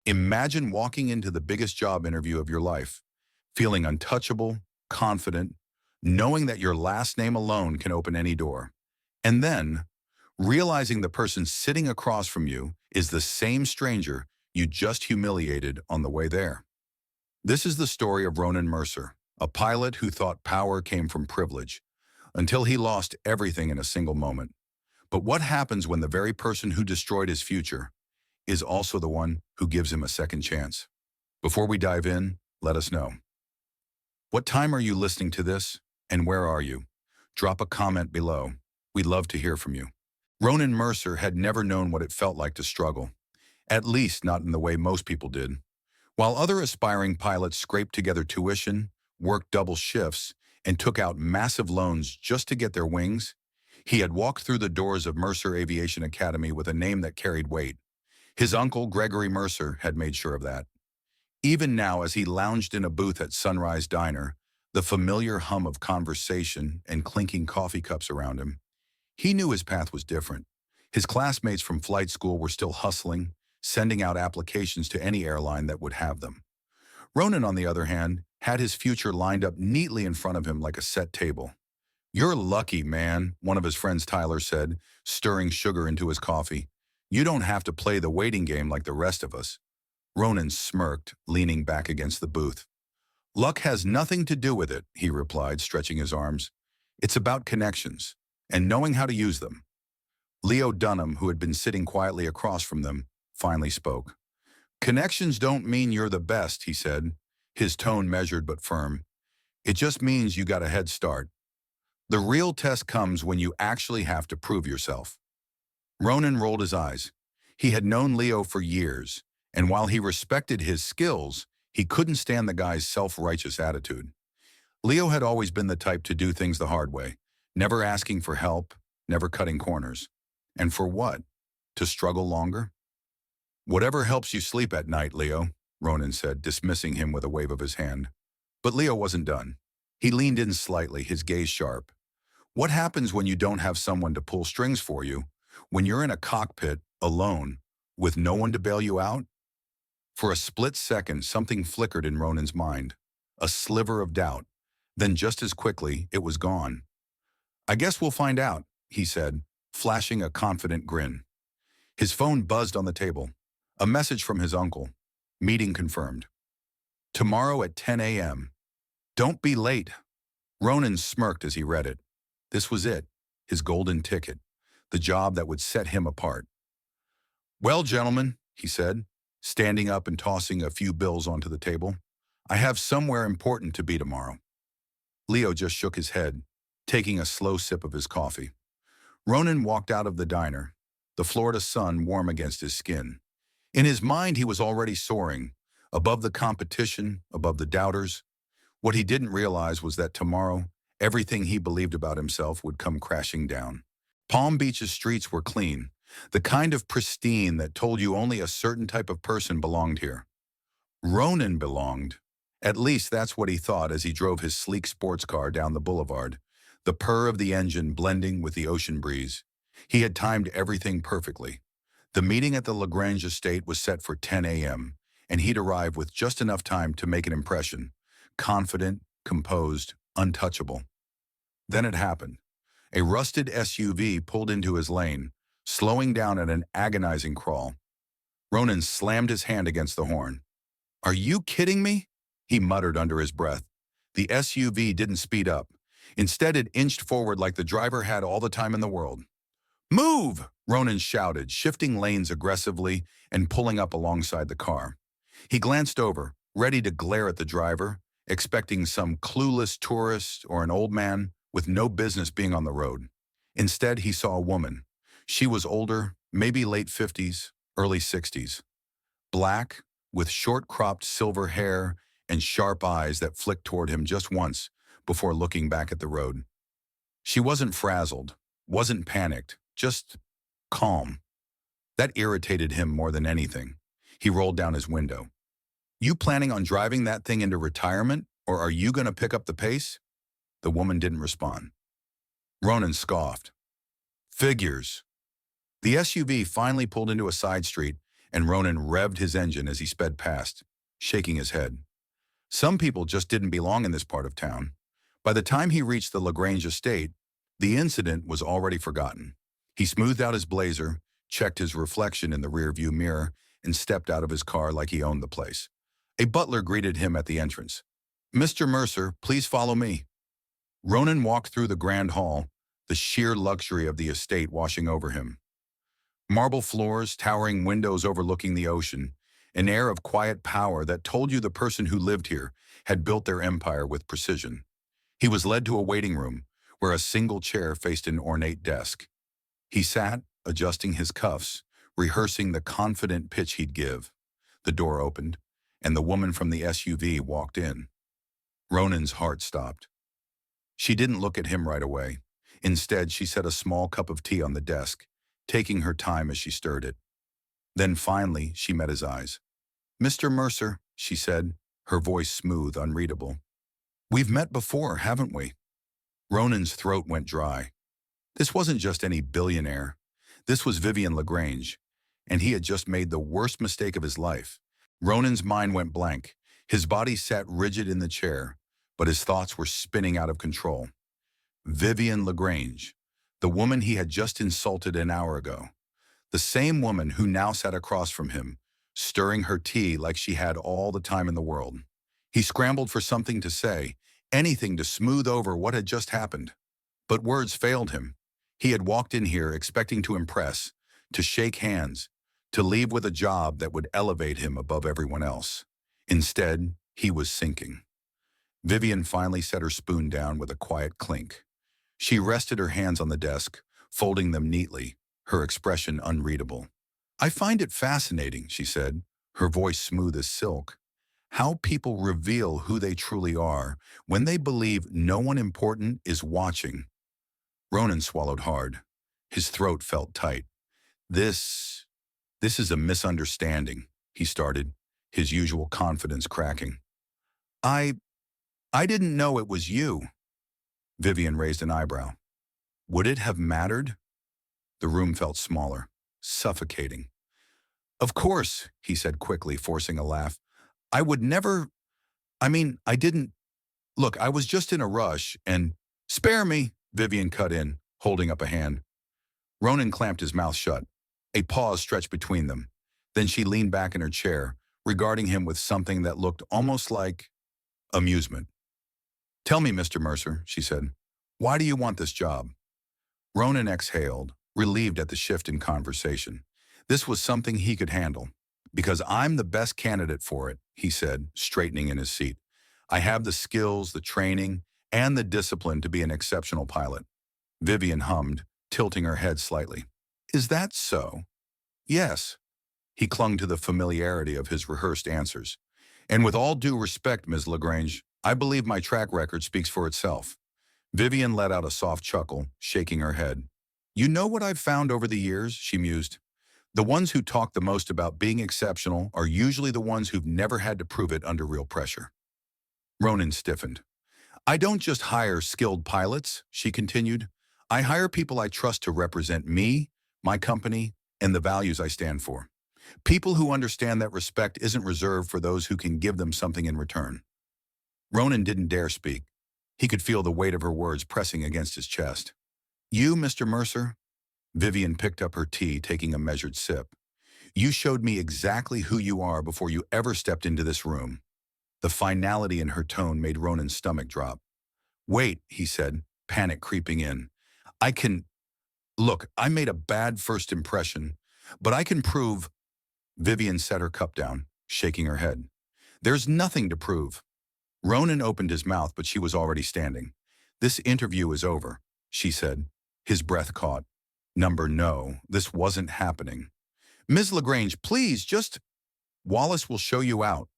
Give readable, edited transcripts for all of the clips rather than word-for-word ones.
Imagine walking into the biggest job interview of your life, feeling untouchable, confident, knowing that your last name alone can open any door. And then, realizing the person sitting across from you is the same stranger you just humiliated on the way there. This is the story of Ronan Mercer, a pilot who thought power came from privilege, until he lost everything in a single moment. But what happens when the very person who destroyed his future is also the one who gives him a second chance? Before we dive in, let us know. What time are you listening to this, and where are you? Drop a comment below. We'd love to hear from you. Ronan Mercer had never known what it felt like to struggle, at least not in the way most people did. While other aspiring pilots scraped together tuition, worked double shifts, and took out massive loans just to get their wings, he had walked through the doors of Mercer Aviation Academy with a name that carried weight. His uncle, Gregory Mercer, had made sure of that. Even now, as he lounged in a booth at Sunrise Diner, the familiar hum of conversation and clinking coffee cups around him, he knew his path was different. His classmates from flight school were still hustling, sending out applications to any airline that would have them. Ronan, on the other hand, had his future lined up neatly in front of him like a set table. "You're lucky, man," one of his friends Tyler said, stirring sugar into his coffee. "You don't have to play the waiting game like the rest of us." Ronan smirked, leaning back against the booth. "Luck has nothing to do with it," he replied, stretching his arms. "It's about connections, and knowing how to use them." Leo Dunham, who had been sitting quietly across from them, finally spoke. "Connections don't mean you're the best," he said, his tone measured but firm. "It just means you got a head start. The real test comes when you actually have to prove yourself." Ronan rolled his eyes. He had known Leo for years, and while he respected his skills, he couldn't stand the guy's self-righteous attitude. Leo had always been the type to do things the hard way, never asking for help, never cutting corners. And for what? To struggle longer? "Whatever helps you sleep at night, Leo," Ronan said, dismissing him with a wave of his hand. But Leo wasn't done. He leaned in slightly, his gaze sharp. "What happens when you don't have someone to pull strings for you? When you're in a cockpit, alone, with no one to bail you out?" For a split second, something flickered in Ronan's mind. A sliver of doubt. Then just as quickly, it was gone. "I guess we'll find out," he said, flashing a confident grin. His phone buzzed on the table. A message from his uncle. Meeting confirmed. "Tomorrow at 10 a.m. Don't be late." Ronan smirked as he read it. This was it, his golden ticket, the job that would set him apart. "Well, gentlemen," he said, standing up and tossing a few bills onto the table, "I have somewhere important to be tomorrow." Leo just shook his head, taking a slow sip of his coffee. Ronan walked out of the diner, the Florida sun warm against his skin. In his mind, he was already soaring, above the competition, above the doubters. What he didn't realize was that tomorrow, everything he believed about himself would come crashing down. Palm Beach's streets were clean, the kind of pristine that told you only a certain type of person belonged here. Ronan belonged. At least that's what he thought as he drove his sleek sports car down the boulevard, the purr of the engine blending with the ocean breeze. He had timed everything perfectly. The meeting at the LaGrange estate was set for 10 a.m., and he'd arrive with just enough time to make an impression, confident, composed, untouchable. Then it happened. A rusted SUV pulled into his lane, slowing down at an agonizing crawl. Ronan slammed his hand against the horn. "Are you kidding me?" he muttered under his breath. The SUV didn't speed up. Instead, it inched forward like the driver had all the time in the world. "Move!" Ronan shouted, shifting lanes aggressively and pulling up alongside the car. He glanced over, ready to glare at the driver, expecting some clueless tourist or an old man with no business being on the road. Instead, he saw a woman. She was older, maybe late 50s, early 60s. Black, with short-cropped silver hair and sharp eyes that flicked toward him just once before looking back at the road. She wasn't frazzled, wasn't panicked, just calm. That irritated him more than anything. He rolled down his window. "You planning on driving that thing into retirement, or are you going to pick up the pace?" The woman didn't respond. Ronan scoffed. "Figures." The SUV finally pulled into a side street, and Ronan revved his engine as he sped past, shaking his head. Some people just didn't belong in this part of town. By the time he reached the LaGrange estate, the incident was already forgotten. He smoothed out his blazer, checked his reflection in the rearview mirror, and stepped out of his car like he owned the place. A butler greeted him at the entrance. "Mr. Mercer, please follow me." Ronan walked through the grand hall, the sheer luxury of the estate washing over him. Marble floors, towering windows overlooking the ocean, an air of quiet power that told you the person who lived here had built their empire with precision. He was led to a waiting room, where a single chair faced an ornate desk. He sat, adjusting his cuffs, rehearsing the confident pitch he'd give. The door opened, and the woman from the SUV walked in. Ronan's heart stopped. She didn't look at him right away. Instead, she set a small cup of tea on the desk, taking her time as she stirred it. Then finally, she met his eyes. "Mr. Mercer," she said, her voice smooth, unreadable. "We've met before, haven't we?" Ronan's throat went dry. This wasn't just any billionaire. This was Vivian LaGrange, and he had just made the worst mistake of his life. Ronan's mind went blank. His body sat rigid in the chair, but his thoughts were spinning out of control. Vivian LaGrange, the woman he had just insulted an hour ago. The same woman who now sat across from him, stirring her tea like she had all the time in the world. He scrambled for something to say, anything to smooth over what had just happened. But words failed him. He had walked in here expecting to impress, to shake hands, to leave with a job that would elevate him above everyone else. Instead, he was sinking. Vivian finally set her spoon down with a quiet clink. She rested her hands on the desk, folding them neatly, her expression unreadable. "I find it fascinating," she said, her voice smooth as silk, "how people reveal who they truly are when they believe no one important is watching." Ronan swallowed hard. His throat felt tight. This is a misunderstanding," he started, his usual confidence cracking. I didn't know it was you." Vivian raised an eyebrow. Would it have mattered? The room felt smaller, suffocating. "Of course," he said quickly, forcing a laugh. "I would never... I didn't... Look, I was just in a rush, and..." "Spare me," Vivian cut in, holding up a hand. Ronan clamped his mouth shut. A pause stretched between them. Then she leaned back in her chair, regarding him with something that looked almost like amusement. "Tell me, Mr. Mercer," she said, "why do you want this job?" Ronan exhaled, relieved at the shift in conversation. This was something he could handle. "Because I'm the best candidate for it," he said, straightening in his seat. "I have the skills, the training, and the discipline to be an exceptional pilot." Vivian hummed, tilting her head slightly. "Is that so?" "Yes." He clung to the familiarity of his rehearsed answers. "And with all due respect, Ms. LaGrange, I believe my track record speaks for itself." Vivian let out a soft chuckle, shaking her head. "You know what I've found over the years?" she mused. "The ones who talk the most about being exceptional are usually the ones who've never had to prove it under real pressure." Ronan stiffened. "I don't just hire skilled pilots," she continued. "I hire people I trust to represent me, my company, and the values I stand for. People who understand that respect isn't reserved for those who can give them something in return." Ronan didn't dare speak. He could feel the weight of her words pressing against his chest. "You, Mr. Mercer?" Vivian picked up her tea, taking a measured sip. "You showed me exactly who you are before you ever stepped into this room." The finality in her tone made Ronan's stomach drop. "Wait," he said, panic creeping in. Look, I made a bad first impression, but I can prove..." Vivian set her cup down, shaking her head. "There's nothing to prove." Ronan opened his mouth, but she was already standing. "This interview is over," she said. His breath caught. No, this wasn't happening. "Ms. LaGrange, please, just..." "Wallace will show you out."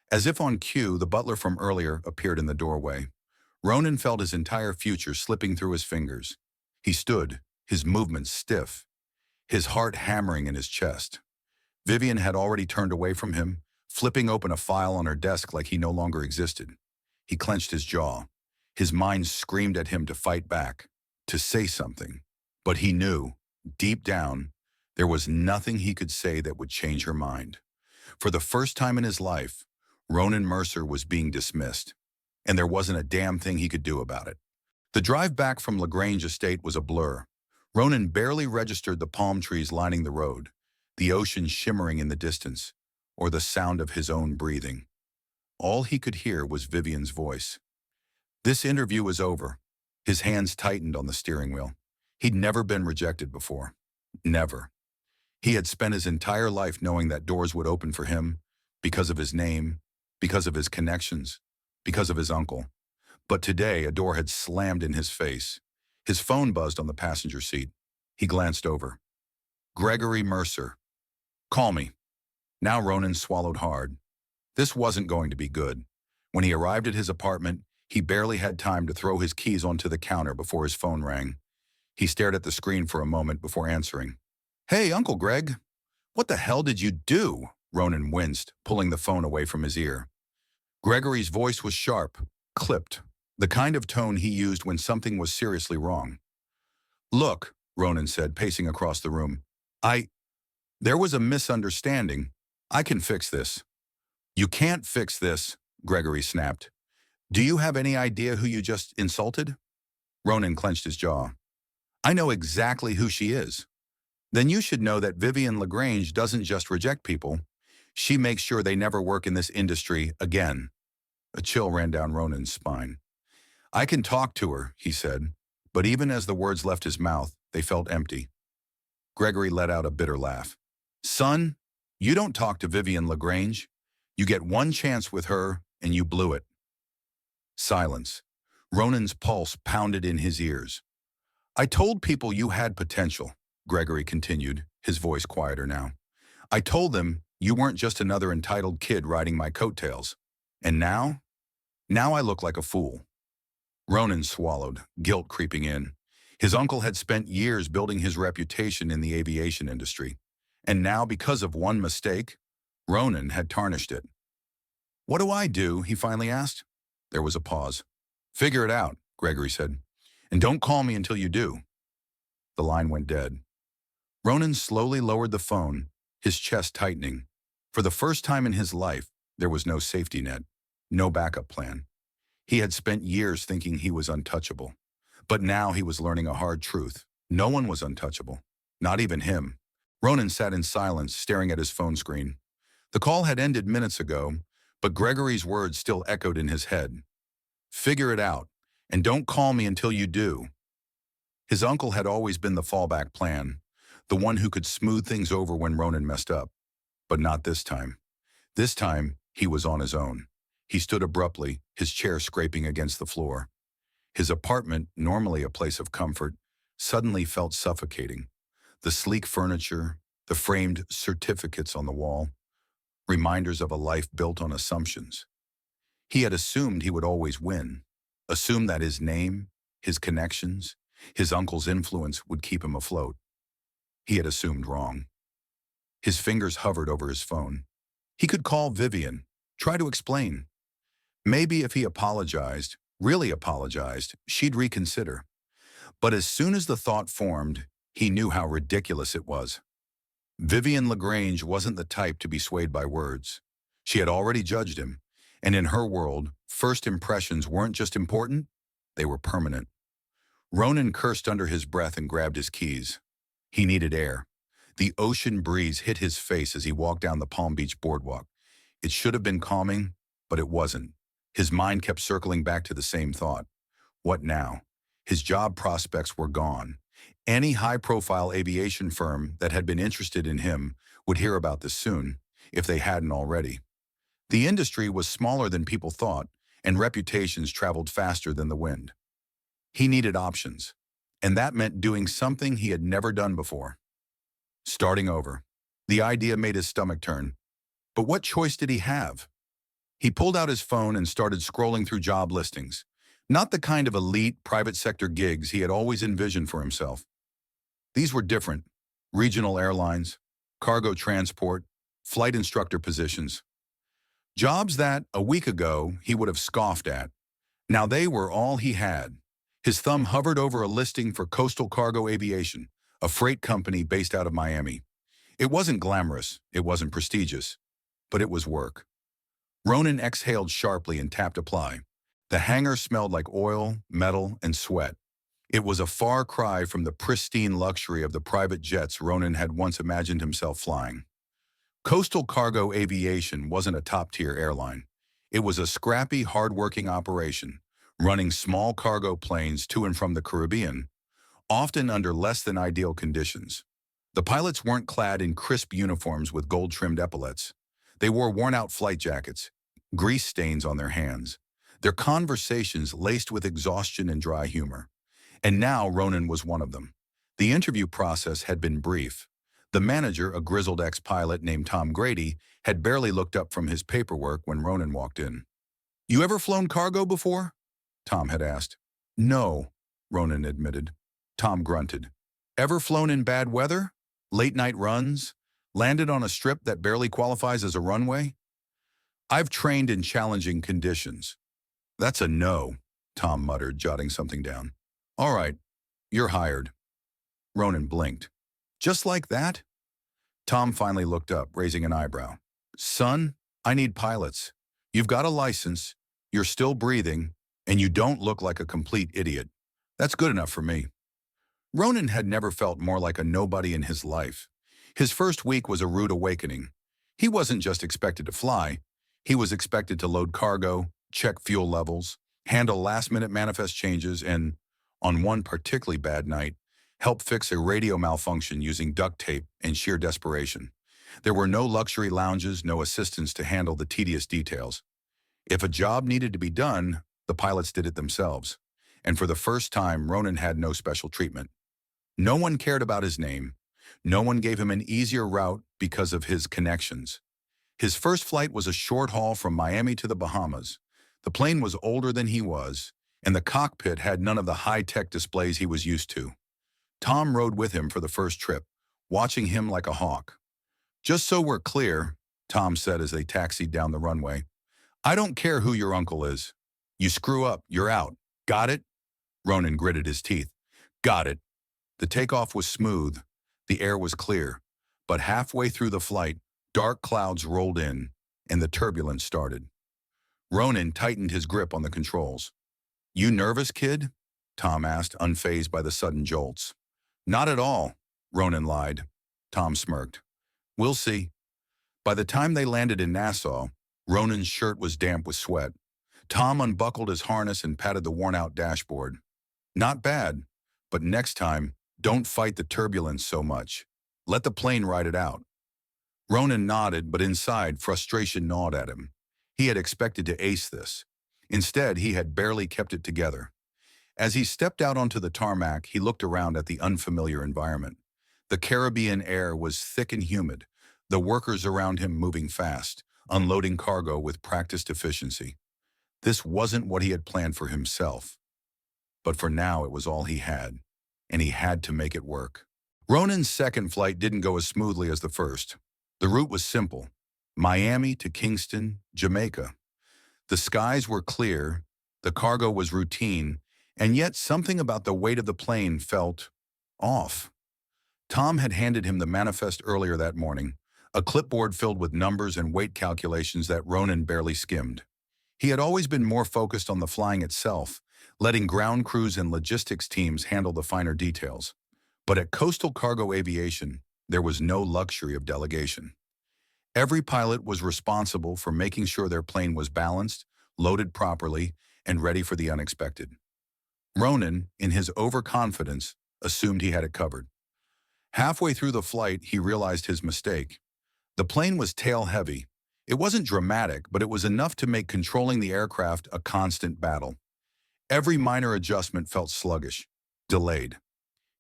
As if on cue, the butler from earlier appeared in the doorway. Ronan felt his entire future slipping through his fingers. He stood, his movements stiff, his heart hammering in his chest. Vivian had already turned away from him, flipping open a file on her desk like he no longer existed. He clenched his jaw. His mind screamed at him to fight back, to say something. But he knew, deep down, There was nothing he could say that would change her mind. For the first time in his life, Ronan Mercer was being dismissed, and there wasn't a damn thing he could do about it. The drive back from LaGrange Estate was a blur. Ronan barely registered the palm trees lining the road, the ocean shimmering in the distance, or the sound of his own breathing. All he could hear was Vivian's voice. This interview was over. His hands tightened on the steering wheel. He'd never been rejected before. Never. He had spent his entire life knowing that doors would open for him because of his name, because of his connections, because of his uncle. But today, a door had slammed in his face. His phone buzzed on the passenger seat. He glanced over. Gregory Mercer. Call me. Now Ronan swallowed hard. This wasn't going to be good. When he arrived at his apartment, he barely had time to throw his keys onto the counter before his phone rang. He stared at the screen for a moment before answering. Hey, Uncle Greg. What the hell did you do? Ronan winced, pulling the phone away from his ear. Gregory's voice was sharp, clipped, the kind of tone he used when something was seriously wrong. Look, Ronan said, pacing across the room. There was a misunderstanding. I can fix this. You can't fix this, Gregory snapped. Do you have any idea who you just insulted? Ronan clenched his jaw. I know exactly who she is. Then you should know that Vivian LaGrange doesn't just reject people. She makes sure they never work in this industry again. A chill ran down Ronan's spine. I can talk to her, he said, but even as the words left his mouth, they felt empty. Gregory let out a bitter laugh. Son, you don't talk to Vivian LaGrange. You get one chance with her, and you blew it. Silence. Ronan's pulse pounded in his ears. I told people you had potential, Gregory continued, his voice quieter now. I told them you weren't just another entitled kid riding my coattails. And now? Now I look like a fool. Ronan swallowed, guilt creeping in. His uncle had spent years building his reputation in the aviation industry. And now, because of one mistake, Ronan had tarnished it. What do I do? He finally asked. There was a pause. Figure it out, Gregory said. And don't call me until you do. The line went dead. Ronan slowly lowered the phone, his chest tightening. For the first time in his life, there was no safety net, no backup plan. He had spent years thinking he was untouchable. But now he was learning a hard truth. No one was untouchable, not even him. Ronan sat in silence, staring at his phone screen. The call had ended minutes ago, but Gregory's words still echoed in his head. Figure it out, and don't call me until you do. His uncle had always been the fallback plan, the one who could smooth things over when Ronan messed up. But not this time. This time, he was on his own. He stood abruptly, his chair scraping against the floor. His apartment, normally a place of comfort, suddenly felt suffocating. The sleek furniture, the framed certificates on the wall, reminders of a life built on assumptions. He had assumed he would always win, assumed that his name, his connections, his uncle's influence would keep him afloat. He had assumed wrong. His fingers hovered over his phone. He could call Vivian, try to explain. Maybe if he apologized, really apologized, she'd reconsider. But as soon as the thought formed, he knew how ridiculous it was. Vivian LaGrange wasn't the type to be swayed by words. She had already judged him, and in her world, first impressions weren't just important, they were permanent. Ronan cursed under his breath and grabbed his keys. He needed air. The ocean breeze hit his face as he walked down the Palm Beach boardwalk. It should have been calming, but it wasn't. His mind kept circling back to the same thought. What now? His job prospects were gone. Any high-profile aviation firm that had been interested in him would hear about this soon, if they hadn't already. The industry was smaller than people thought, and reputations traveled faster than the wind. He needed options, and that meant doing something he had never done before. Starting over. The idea made his stomach turn. But what choice did he have? He pulled out his phone and started scrolling through job listings. Not the kind of elite, private sector gigs he had always envisioned for himself. These were different. Regional airlines, cargo transport, flight instructor positions. Jobs that, a week ago, he would have scoffed at. Now they were all he had. His thumb hovered over a listing for coastal cargo aviation, a freight company based out of Miami. It wasn't glamorous, it wasn't prestigious, but it was work. Ronan exhaled sharply and tapped apply. The hangar smelled like oil, metal, and sweat. It was a far cry from the pristine luxury of the private jets Ronan had once imagined himself flying. Coastal Cargo Aviation wasn't a top-tier airline. It was a scrappy, hard-working operation, running small cargo planes to and from the Caribbean, often under less than ideal conditions. The pilots weren't clad in crisp uniforms with gold-trimmed epaulets. They wore worn-out flight jackets, grease stains on their hands, their conversations laced with exhaustion and dry humor. And now Ronan was one of them. The interview process had been brief. The manager, a grizzled ex-pilot named Tom Grady, had barely looked up from his paperwork when Ronan walked in. "You ever flown cargo before?" Tom had asked. "No," Ronan admitted. Tom grunted. "Ever flown in bad weather? Late-night runs? Landed on a strip that barely qualifies as a runway?" "I've trained in challenging conditions." "That's a no," Tom muttered, jotting something down. "All right, you're hired." Ronan blinked. "Just like that?" Tom finally looked up, raising an eyebrow. "Son, I need pilots. You've got a license, you're still breathing, and you don't look like a complete idiot. That's good enough for me." Ronan had never felt more like a nobody in his life. His first week was a rude awakening. He wasn't just expected to fly. He was expected to load cargo, check fuel levels, handle last-minute manifest changes, and, on one particularly bad night, help fix a radio malfunction using duct tape and sheer desperation. There were no luxury lounges, no assistants to handle the tedious details. If a job needed to be done, the pilots did it themselves. And for the first time, Ronan had no special treatment. No one cared about his name. No one gave him an easier route because of his connections. His first flight was a short haul from Miami to the Bahamas. The plane was older than he was, and the cockpit had none of the high-tech displays he was used to. Tom rode with him for the first trip, watching him like a hawk. "Just so we're clear," Tom said as they taxied down the runway, "I don't care who your uncle is. You screw up, you're out. Got it?" Ronan gritted his teeth. "Got it." The takeoff was smooth, the air was clear, but halfway through the flight, dark clouds rolled in, and the turbulence started. Ronan tightened his grip on the controls. "You nervous, kid?" Tom asked, unfazed by the sudden jolts. "Not at all," Ronan lied. Tom smirked. "We'll see." By the time they landed in Nassau, Ronan's shirt was damp with sweat. Tom unbuckled his harness and patted the worn-out dashboard. "Not bad, but next time, don't fight the turbulence so much. Let the plane ride it out." Ronan nodded, but inside, frustration gnawed at him. He had expected to ace this. Instead, he had barely kept it together. As he stepped out onto the tarmac, he looked around at the unfamiliar environment. The Caribbean air was thick and humid, the workers around him moving fast, unloading cargo with practiced efficiency. This wasn't what he had planned for himself. But for now, it was all he had, and he had to make it work. Ronan's second flight didn't go as smoothly as the first. The route was simple: Miami to Kingston, Jamaica. The skies were clear, the cargo was routine, and yet something about the weight of the plane felt off. Tom had handed him the manifest earlier that morning, a clipboard filled with numbers and weight calculations that Ronan barely skimmed. He had always been more focused on the flying itself, letting ground crews and logistics teams handle the finer details. But at Coastal Cargo Aviation, there was no luxury of delegation. Every pilot was responsible for making sure their plane was balanced, loaded properly, and ready for the unexpected. Ronan, in his overconfidence, assumed he had it covered. Halfway through the flight, he realized his mistake. The plane was tail-heavy. It wasn't dramatic, but it was enough to make controlling the aircraft a constant battle. Every minor adjustment felt sluggish, delayed.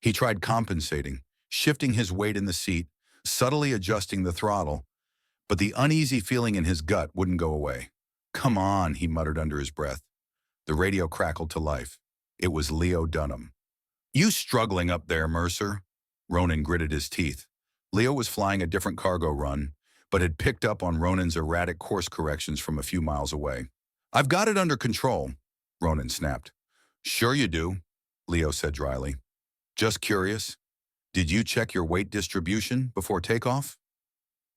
He tried compensating, shifting his weight in the seat, subtly adjusting the throttle, but the uneasy feeling in his gut wouldn't go away. "Come on," he muttered under his breath. The radio crackled to life. It was Leo Dunham. "You struggling up there, Mercer?" Ronan gritted his teeth. Leo was flying a different cargo run, but had picked up on Ronan's erratic course corrections from a few miles away. "I've got it under control," Ronan snapped. "Sure you do," Leo said dryly. "Just curious." Did you check your weight distribution before takeoff?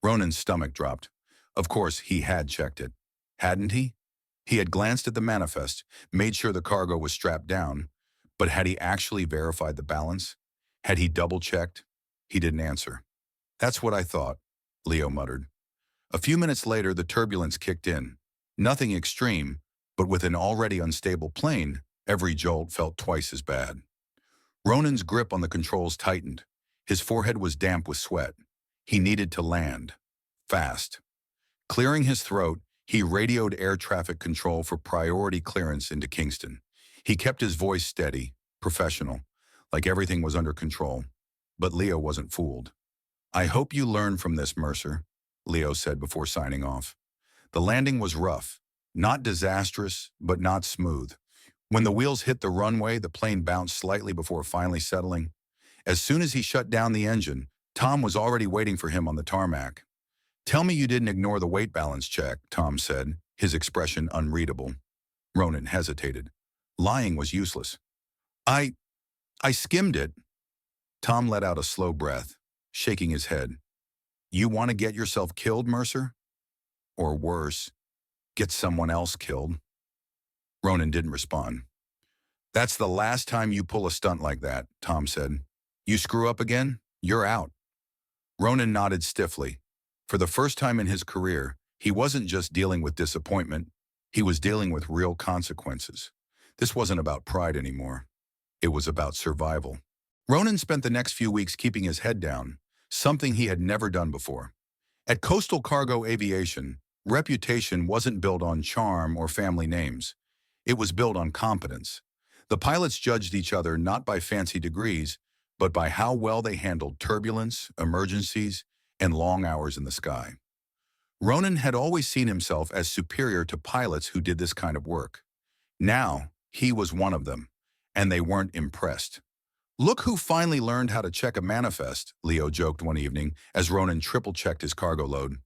Ronan's stomach dropped. Of course, he had checked it. Hadn't he? He had glanced at the manifest, made sure the cargo was strapped down, but had he actually verified the balance? Had he double-checked? He didn't answer. That's what I thought, Leo muttered. A few minutes later, the turbulence kicked in. Nothing extreme, but with an already unstable plane, every jolt felt twice as bad. Ronan's grip on the controls tightened. His forehead was damp with sweat. He needed to land. Fast. Clearing his throat, he radioed air traffic control for priority clearance into Kingston. He kept his voice steady, professional, like everything was under control. But Leo wasn't fooled. "I hope you learn from this, Mercer," Leo said before signing off. The landing was rough, not disastrous, but not smooth. When the wheels hit the runway, the plane bounced slightly before finally settling. As soon as he shut down the engine, Tom was already waiting for him on the tarmac. "Tell me you didn't ignore the weight balance check," Tom said, his expression unreadable. Ronan hesitated. Lying was useless. I skimmed it." Tom let out a slow breath, shaking his head. "You want to get yourself killed, Mercer? Or worse, get someone else killed?" Ronan didn't respond. "That's the last time you pull a stunt like that," Tom said. "You screw up again, you're out." Ronan nodded stiffly. For the first time in his career, he wasn't just dealing with disappointment, he was dealing with real consequences. This wasn't about pride anymore. It was about survival. Ronan spent the next few weeks keeping his head down, something he had never done before. At Coastal Cargo Aviation, reputation wasn't built on charm or family names. It was built on competence. The pilots judged each other not by fancy degrees, but by how well they handled turbulence, emergencies, and long hours in the sky. Ronan had always seen himself as superior to pilots who did this kind of work. Now, he was one of them, and they weren't impressed. "Look who finally learned how to check a manifest," Leo joked one evening as Ronan triple-checked his cargo load.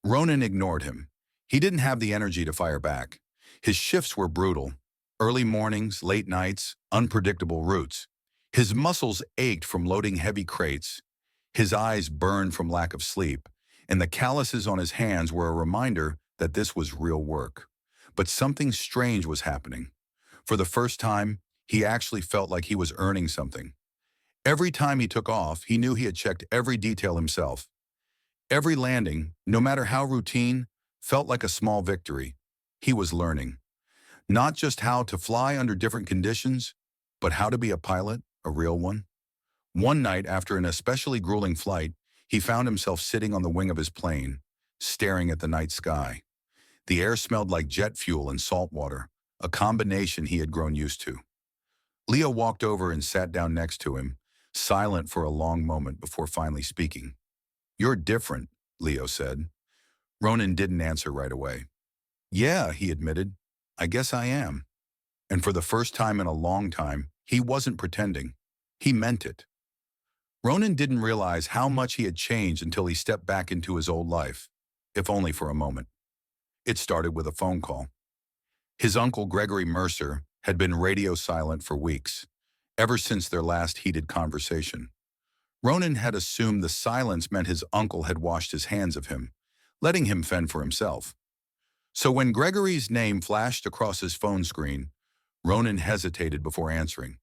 Ronan ignored him. He didn't have the energy to fire back. His shifts were brutal. Early mornings, late nights, unpredictable routes. His muscles ached from loading heavy crates. His eyes burned from lack of sleep, and the calluses on his hands were a reminder that this was real work. But something strange was happening. For the first time, he actually felt like he was earning something. Every time he took off, he knew he had checked every detail himself. Every landing, no matter how routine, felt like a small victory. He was learning. Not just how to fly under different conditions, but how to be a pilot, a real one. One night, after an especially grueling flight, he found himself sitting on the wing of his plane, staring at the night sky. The air smelled like jet fuel and salt water, a combination he had grown used to. Leo walked over and sat down next to him, silent for a long moment before finally speaking. "You're different," Leo said. Ronan didn't answer right away. "Yeah," he admitted, "I guess I am." And for the first time in a long time, he wasn't pretending. He meant it. Ronan didn't realize how much he had changed until he stepped back into his old life, if only for a moment. It started with a phone call. His uncle Gregory Mercer had been radio silent for weeks, ever since their last heated conversation. Ronan had assumed the silence meant his uncle had washed his hands of him, letting him fend for himself. So when Gregory's name flashed across his phone screen, Ronan hesitated before answering.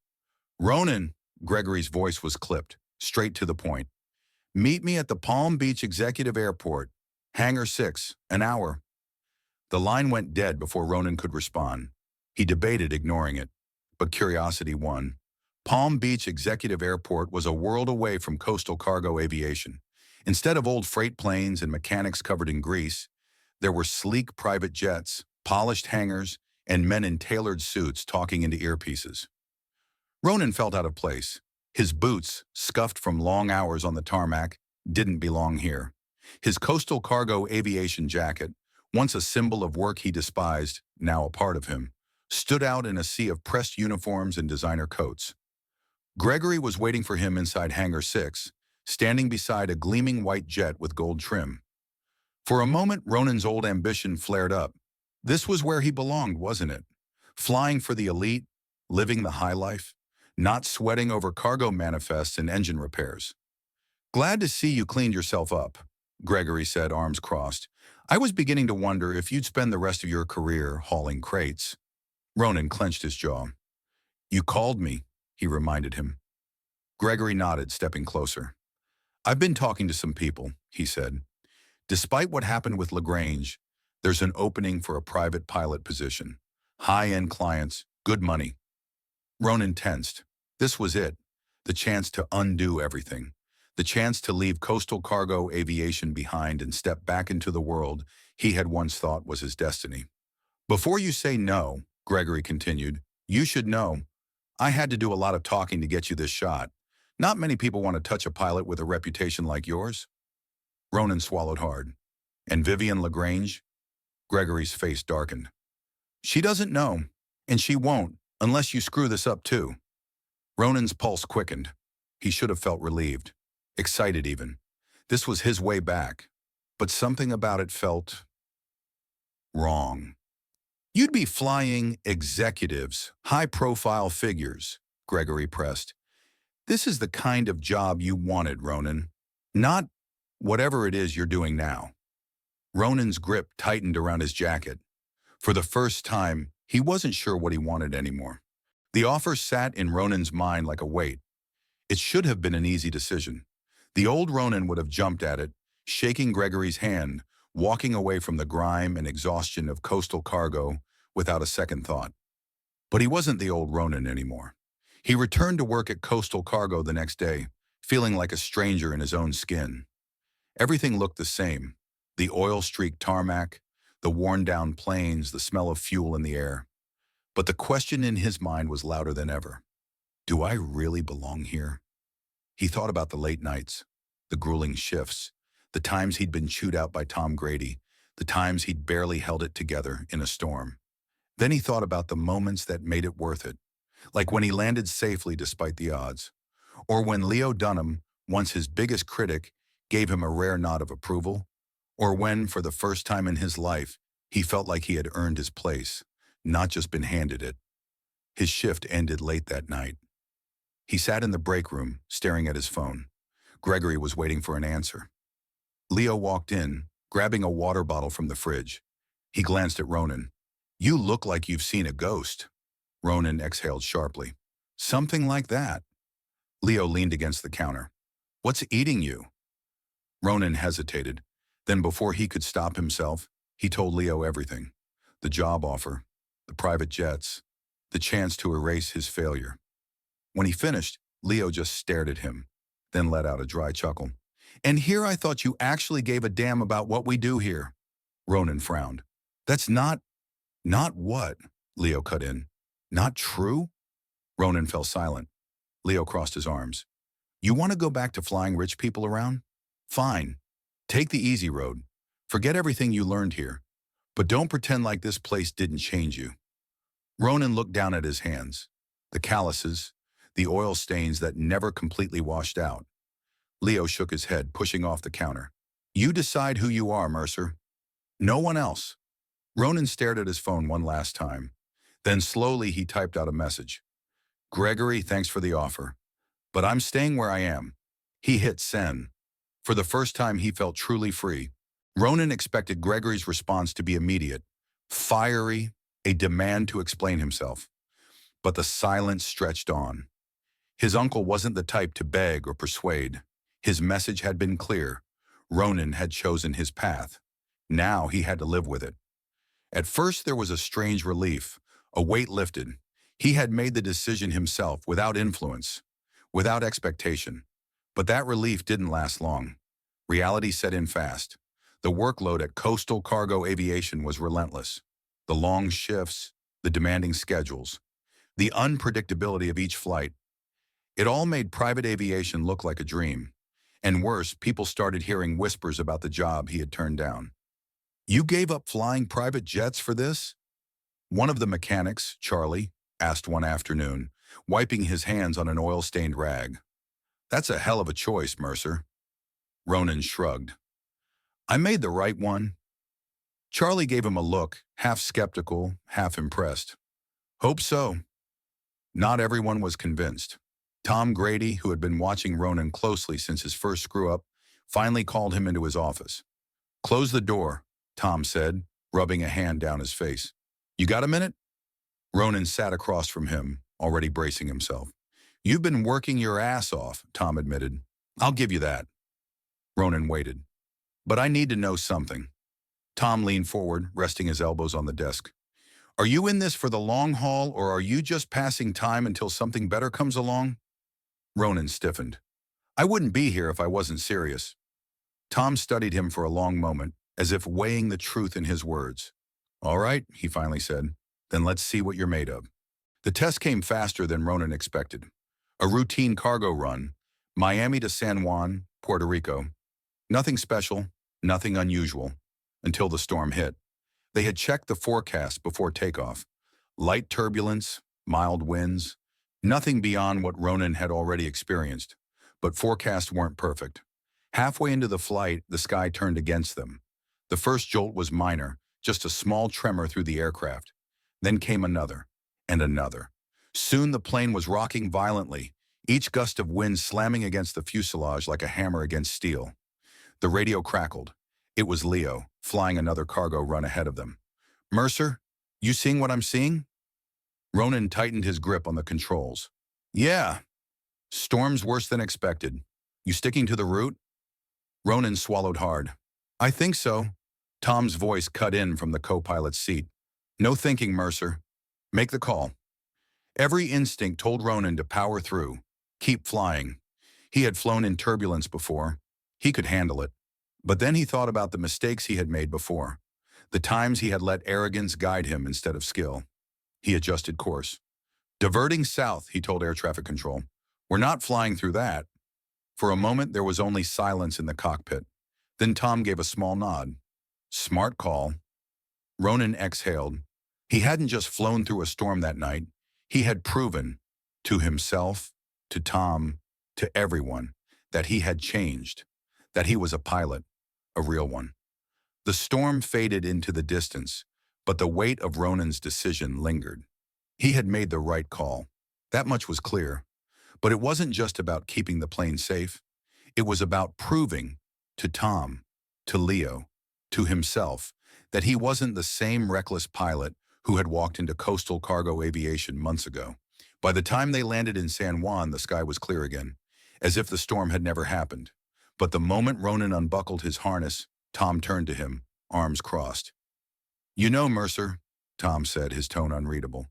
"Ronan," Gregory's voice was clipped, straight to the point. "Meet me at the Palm Beach Executive Airport, Hangar 6, an hour." The line went dead before Ronan could respond. He debated ignoring it, but curiosity won. Palm Beach Executive Airport was a world away from Coastal Cargo Aviation. Instead of old freight planes and mechanics covered in grease, there were sleek private jets, polished hangars, and men in tailored suits talking into earpieces. Ronan felt out of place. His boots, scuffed from long hours on the tarmac, didn't belong here. His Coastal Cargo Aviation jacket, once a symbol of work he despised, now a part of him, stood out in a sea of pressed uniforms and designer coats. Gregory was waiting for him inside Hangar 6, standing beside a gleaming white jet with gold trim. For a moment, Ronan's old ambition flared up. This was where he belonged, wasn't it? Flying for the elite, living the high life. not sweating over cargo manifests and engine repairs. Glad to see you cleaned yourself up, Gregory said, arms crossed. I was beginning to wonder if you'd spend the rest of your career hauling crates. Ronan clenched his jaw. You called me, he reminded him. Gregory nodded, stepping closer. I've been talking to some people, he said. Despite what happened with LaGrange, there's an opening for a private pilot position. High-end clients, good money. Ronan tensed. This was it. The chance to undo everything. The chance to leave coastal cargo aviation behind and step back into the world he had once thought was his destiny. Before you say no, Gregory continued, you should know. I had to do a lot of talking to get you this shot. Not many people want to touch a pilot with a reputation like yours. Ronan swallowed hard. And Vivian LaGrange? Gregory's face darkened. She doesn't know, and she won't, unless you screw this up too. Ronan's pulse quickened. He should have felt relieved. Excited even. This was his way back. But something about it felt wrong. You'd be flying executives, high-profile figures, Gregory pressed. This is the kind of job you wanted, Ronan. Not whatever it is you're doing now. Ronan's grip tightened around his jacket. For the first time, he wasn't sure what he wanted anymore. The offer sat in Ronan's mind like a weight. It should have been an easy decision. The old Ronan would have jumped at it, shaking Gregory's hand, walking away from the grime and exhaustion of coastal cargo without a second thought. But he wasn't the old Ronan anymore. He returned to work at coastal cargo the next day, feeling like a stranger in his own skin. Everything looked the same. The oil-streaked tarmac, the worn-down planes, the smell of fuel in the air. But the question in his mind was louder than ever. Do I really belong here? He thought about the late nights, the grueling shifts, the times he'd been chewed out by Tom Grady, the times he'd barely held it together in a storm. Then he thought about the moments that made it worth it, like when he landed safely despite the odds, or when Leo Dunham, once his biggest critic, gave him a rare nod of approval, or when, for the first time in his life, he felt like he had earned his place, not just been handed it. His shift ended late that night. He sat in the break room, staring at his phone. Gregory was waiting for an answer. Leo walked in, grabbing a water bottle from the fridge. He glanced at Ronan. You look like you've seen a ghost. Ronan exhaled sharply. Something like that. Leo leaned against the counter. What's eating you? Ronan hesitated. Then before he could stop himself, he told Leo everything. The job offer, the private jets, the chance to erase his failure. When he finished, Leo just stared at him, then let out a dry chuckle. And here I thought you actually gave a damn about what we do here. Ronan frowned. That's not what? Leo cut in. Not true? Ronan fell silent. Leo crossed his arms. You want to go back to flying rich people around? Fine. Take the easy road. Forget everything you learned here. But don't pretend like this place didn't change you. Ronan looked down at his hands. The calluses, the oil stains that never completely washed out. Leo shook his head, pushing off the counter. You decide who you are, Mercer. No one else. Ronan stared at his phone one last time. Then slowly he typed out a message. Gregory, thanks for the offer. But I'm staying where I am. He hit send. For the first time he felt truly free. Ronan expected Gregory's response to be immediate, fiery, a demand to explain himself. But the silence stretched on. His uncle wasn't the type to beg or persuade. His message had been clear. Ronan had chosen his path. Now he had to live with it. At first there was a strange relief, a weight lifted. He had made the decision himself, without influence, without expectation. But that relief didn't last long. Reality set in fast. The workload at coastal cargo aviation was relentless. The long shifts, the demanding schedules, the unpredictability of each flight. It all made private aviation look like a dream. And worse, people started hearing whispers about the job he had turned down. You gave up flying private jets for this? One of the mechanics, Charlie, asked one afternoon, wiping his hands on an oil-stained rag. That's a hell of a choice, Mercer. Ronan shrugged. I made the right one. Charlie gave him a look, half skeptical, half impressed. Hope so. Not everyone was convinced. Tom Grady, who had been watching Ronan closely since his first screw-up, finally called him into his office. "Close the door," Tom said, rubbing a hand down his face. "You got a minute?" Ronan sat across from him, already bracing himself. "You've been working your ass off," Tom admitted. "I'll give you that." Ronan waited. "But I need to know something." Tom leaned forward, resting his elbows on the desk. "Are you in this for the long haul, or are you just passing time until something better comes along?" Ronan stiffened. "I wouldn't be here if I wasn't serious." Tom studied him for a long moment, as if weighing the truth in his words. "All right," he finally said, "then let's see what you're made of." The test came faster than Ronan expected. A routine cargo run, Miami to San Juan, Puerto Rico. Nothing special, nothing unusual, until the storm hit. They had checked the forecast before takeoff. Light turbulence, mild winds, nothing beyond what Ronan had already experienced. But forecasts weren't perfect. Halfway into the flight, the sky turned against them. The first jolt was minor, just a small tremor through the aircraft. Then came another, and another. Soon the plane was rocking violently, each gust of wind slamming against the fuselage like a hammer against steel. The radio crackled. It was Leo, flying another cargo run ahead of them. "Mercer, you seeing what I'm seeing?" Ronan tightened his grip on the controls. "Yeah. Storm's worse than expected. You sticking to the route?" Ronan swallowed hard. "I think so." Tom's voice cut in from the co-pilot's seat. "No thinking, Mercer. Make the call." Every instinct told Ronan to power through, keep flying. He had flown in turbulence before. He could handle it. But then he thought about the mistakes he had made before, the times he had let arrogance guide him instead of skill. He adjusted course. "Diverting south," he told air traffic control. "We're not flying through that." For a moment, there was only silence in the cockpit. Then Tom gave a small nod. "Smart call." Ronan exhaled. He hadn't just flown through a storm that night. He had proven, to himself, to Tom, to everyone, that he had changed, that he was a pilot, a real one. The storm faded into the distance, but the weight of Ronan's decision lingered. He had made the right call. That much was clear. But it wasn't just about keeping the plane safe. It was about proving to Tom, to Leo, to himself, that he wasn't the same reckless pilot who had walked into coastal cargo aviation months ago. By the time they landed in San Juan, the sky was clear again, as if the storm had never happened. But the moment Ronan unbuckled his harness, Tom turned to him, arms crossed. "You know, Mercer," Tom said, his tone unreadable,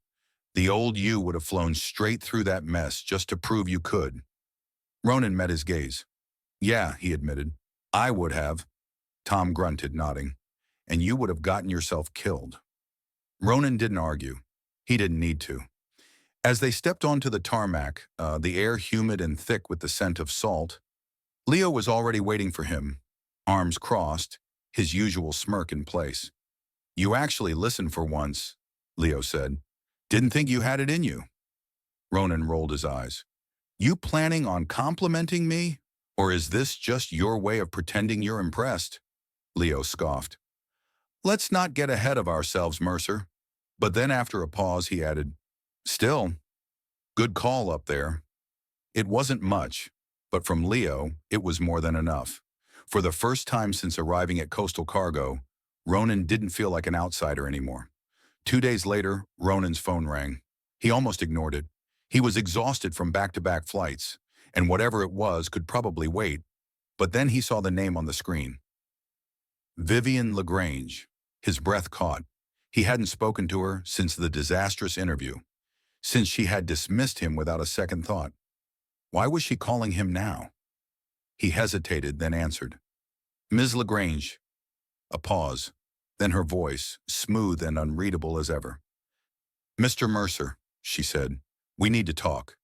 "the old you would have flown straight through that mess just to prove you could." Ronan met his gaze. "Yeah," he admitted, "I would have." Tom grunted, nodding. "And you would have gotten yourself killed." Ronan didn't argue. He didn't need to. As they stepped onto the tarmac, the air humid and thick with the scent of salt, Leo was already waiting for him, arms crossed, his usual smirk in place. "You actually listened for once," Leo said. "Didn't think you had it in you." Ronan rolled his eyes. "You planning on complimenting me? Or is this just your way of pretending you're impressed?" Leo scoffed. "Let's not get ahead of ourselves, Mercer." But then after a pause, he added, "Still, good call up there." It wasn't much, but from Leo, it was more than enough. For the first time since arriving at Coastal Cargo, Ronan didn't feel like an outsider anymore. 2 days later, Ronan's phone rang. He almost ignored it. He was exhausted from back-to-back flights, and whatever it was could probably wait. But then he saw the name on the screen. Vivian LaGrange. His breath caught. He hadn't spoken to her since the disastrous interview, since she had dismissed him without a second thought. Why was she calling him now? He hesitated, then answered. "Ms. LaGrange." A pause, then her voice, smooth and unreadable as ever. "Mr. Mercer," she said, "we need to talk."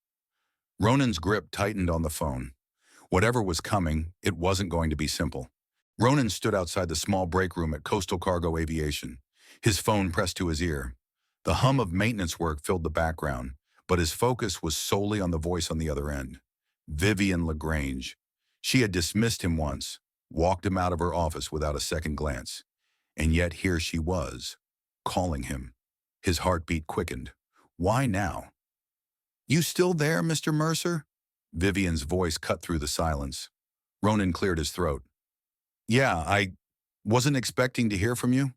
Ronan's grip tightened on the phone. Whatever was coming, it wasn't going to be simple. Ronan stood outside the small break room at Coastal Cargo Aviation, his phone pressed to his ear. The hum of maintenance work filled the background, but his focus was solely on the voice on the other end. Vivian LaGrange. She had dismissed him once, walked him out of her office without a second glance. And yet here she was, calling him. His heartbeat quickened. Why now? You still there, Mr. Mercer? Vivian's voice cut through the silence. Ronan cleared his throat. Yeah, I wasn't expecting to hear from you.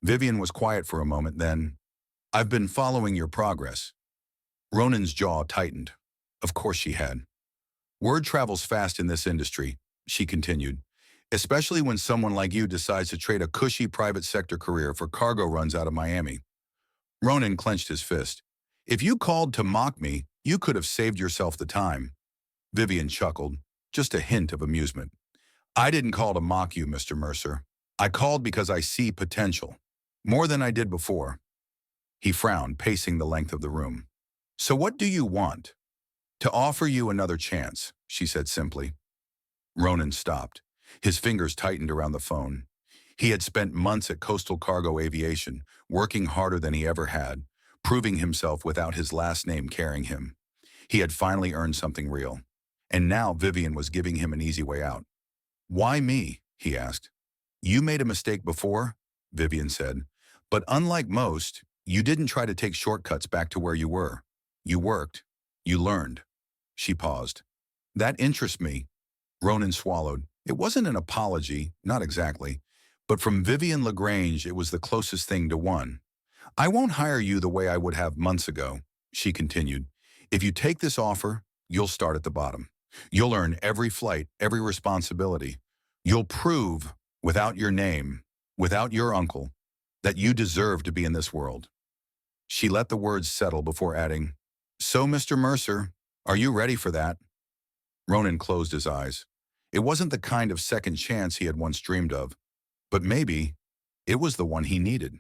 Vivian was quiet for a moment, then, I've been following your progress. Ronan's jaw tightened. Of course she had. Word travels fast in this industry, she continued, especially when someone like you decides to trade a cushy private sector career for cargo runs out of Miami. Ronan clenched his fist. If you called to mock me, you could have saved yourself the time. Vivian chuckled, just a hint of amusement. I didn't call to mock you, Mr. Mercer. I called because I see potential. More than I did before. He frowned, pacing the length of the room. So what do you want? To offer you another chance, she said simply. Ronan stopped. His fingers tightened around the phone. He had spent months at Coastal Cargo Aviation, working harder than he ever had, proving himself without his last name carrying him. He had finally earned something real. And now Vivian was giving him an easy way out. Why me? He asked. You made a mistake before, Vivian said. But unlike most, you didn't try to take shortcuts back to where you were. You worked. You learned. She paused. That interests me. Ronan swallowed. It wasn't an apology, not exactly. But from Vivian LaGrange, it was the closest thing to one. I won't hire you the way I would have months ago, she continued. If you take this offer, you'll start at the bottom. You'll earn every flight, every responsibility. You'll prove, without your name, without your uncle, that you deserve to be in this world. She let the words settle before adding, So, Mr. Mercer, are you ready for that? Ronan closed his eyes. It wasn't the kind of second chance he had once dreamed of, but maybe it was the one he needed.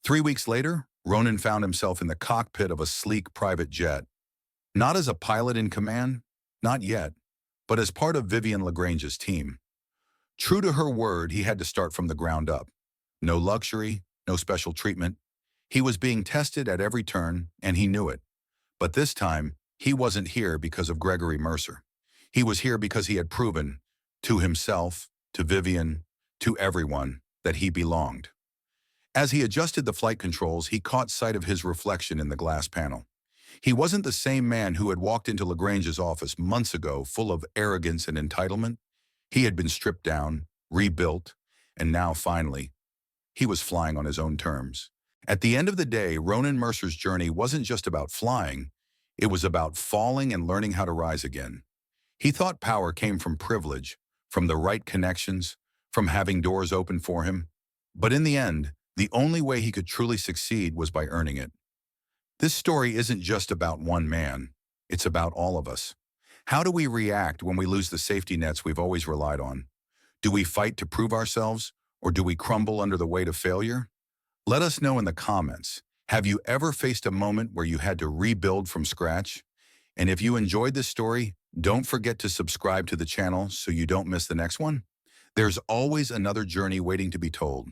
3 weeks later, Ronan found himself in the cockpit of a sleek private jet. Not as a pilot in command, not yet, but as part of Vivian LaGrange's team. True to her word, he had to start from the ground up. No luxury, no special treatment. He was being tested at every turn, and he knew it. But this time, he wasn't here because of Gregory Mercer. He was here because he had proven, to himself, to Vivian, to everyone, that he belonged. As he adjusted the flight controls, he caught sight of his reflection in the glass panel. He wasn't the same man who had walked into LaGrange's office months ago full of arrogance and entitlement. He had been stripped down, rebuilt, and now finally, he was flying on his own terms. At the end of the day, Ronan Mercer's journey wasn't just about flying. It was about falling and learning how to rise again. He thought power came from privilege, from the right connections, from having doors open for him. But in the end, the only way he could truly succeed was by earning it. This story isn't just about one man. It's about all of us. How do we react when we lose the safety nets we've always relied on? Do we fight to prove ourselves, or do we crumble under the weight of failure? Let us know in the comments. Have you ever faced a moment where you had to rebuild from scratch? And if you enjoyed this story, don't forget to subscribe to the channel so you don't miss the next one. There's always another journey waiting to be told.